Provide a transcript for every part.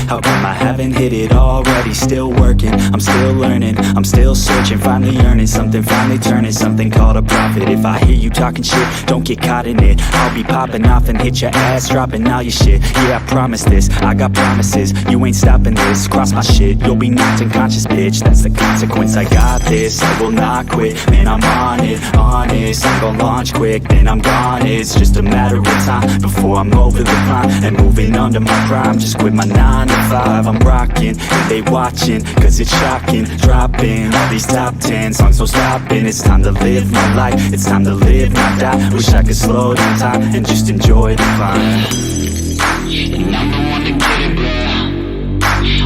How come I haven't hit it already? Still working, I'm still learning, I'm still searching, finally earning something, finally turning something called a profit. If I hear you talking shit, don't get caught in it. I'll be popping off and hit your ass, dropping all your shit. Yeah, I promise this, I got promises. You ain't stopping this, cross my shit, you'll be knocked unconscious, bitch. That's the consequence, I got this, I will not quit. Man, I'm on it, honest, I'm gon' launch quick, then I'm gone. It's just a matter of time before I'm over the climb and moving under my prime. Just quit my 9 to 5, I'm rocking, and they watching, cause it's shocking. Dropping all these top 10 songs, no stopping. It's time to live my life, it's time to live, not die. Wish I could slow down time and just enjoy the climb. And I'm the one to get it, bro.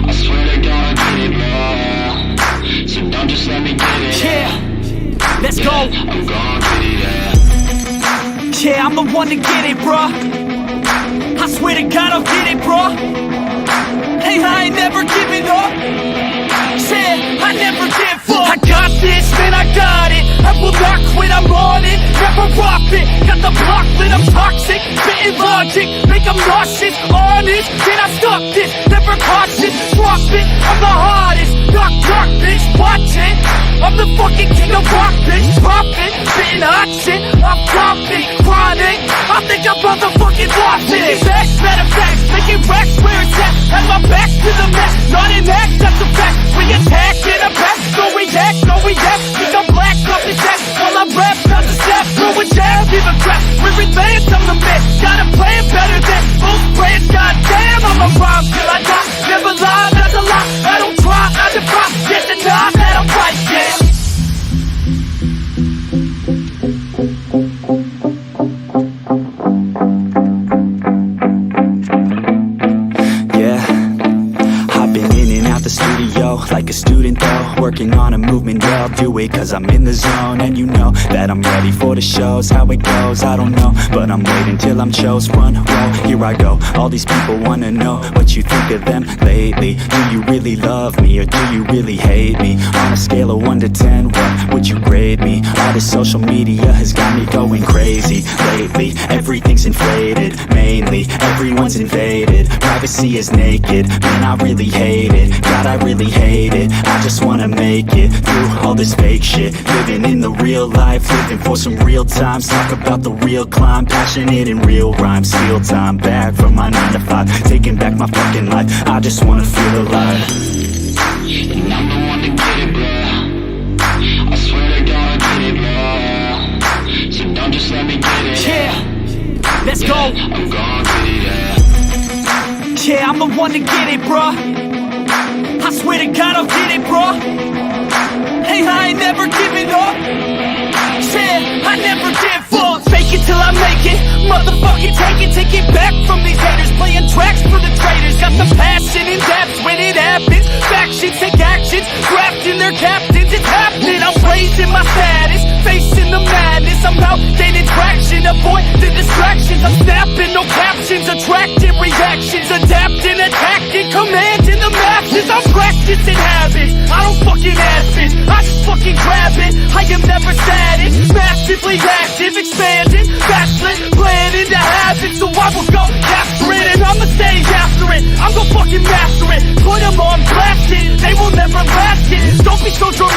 I swear to God I get it, bro. So don't just let me get it. Yeah, let's go. I'm gon' get it, yeah, I'm the one to get it, bro. I swear to God I'll get it, bro. Hey, I ain't never giving up. Yeah, I never give up. I got this, man, I got it. I will not quit, I'm on it. Never rock it. Got the block lit, I'm toxic. Spitting logic, make them nauseous. Honest, can I stop this? Never cautious, drop it. I'm the hardest. Knock, knock, bitch, watch it. I'm the fucking king of rock, bitch. Pop it, spitting hot shit. I'm popping, chronic. I think I'm motherfucking lost it. Making facts, matter of fact, making racks where it's at. Have my back to the mat, not an act, that's a fact. We attack in a back, no react, no react. Think I'm black, off his ass, while I rap, not the snap. Throw a jab, give a crap. We're advanced, I'm the man. Got a plan better than most brands. Goddamn, I'm a rhyme till I die. Never lie, not a lie. I don't try, I defy. Get the nod that I'm right, yeah. Like a student though, working on a movement, yeah, I'll do it cause I'm in the zone. And you know that I'm ready for the shows. How it goes, I don't know, but I'm waiting till I'm chose. Front row, here I go. All these people wanna know what you think of them lately. Do you really love me or do you really hate me? On a scale of 1 to 10, what would you grade me? All this social media has got me going crazy lately. Everything's inflated, mainly everyone's invaded. Privacy is naked, man, I really hate it. God, I really hate it. I just wanna make it through all this fake shit. Living in the real life, living for some real times. Talk about the real climb, passionate in real rhymes. Steal time back from my 9 to 5, taking back my fucking life. I just wanna feel alive. And I'm the one to get it, bro. I swear to God I get it, bro. So don't just let me get it. Yeah, let's go. I'm gon' get it, yeah, I'm the one to get it, bro. I swear to God I'll get it, bro. Hey, I ain't never giving up. Yeah, I never give up. Fake it till I make it. Motherfucking take it back from these haters. Playing tracks for the traitors. Got the passion in depth when it happens. Factions take actions, drafting their captains. It's happening. I'm raising my status, facing the madness. I'm out gaining traction, avoid the distractions. I'm snapping, no captions, attracting reactions, adapting, attacking, commanding the masses. I'm practicing habits, I don't fucking ask it, I just fucking grab it. I am never static, massively active, expanding, backslid, planning to have it. So I will go after it, and I'ma stay after it. I'm gonna fucking master it, put them on blast it. They will never last it. Don't be so drunk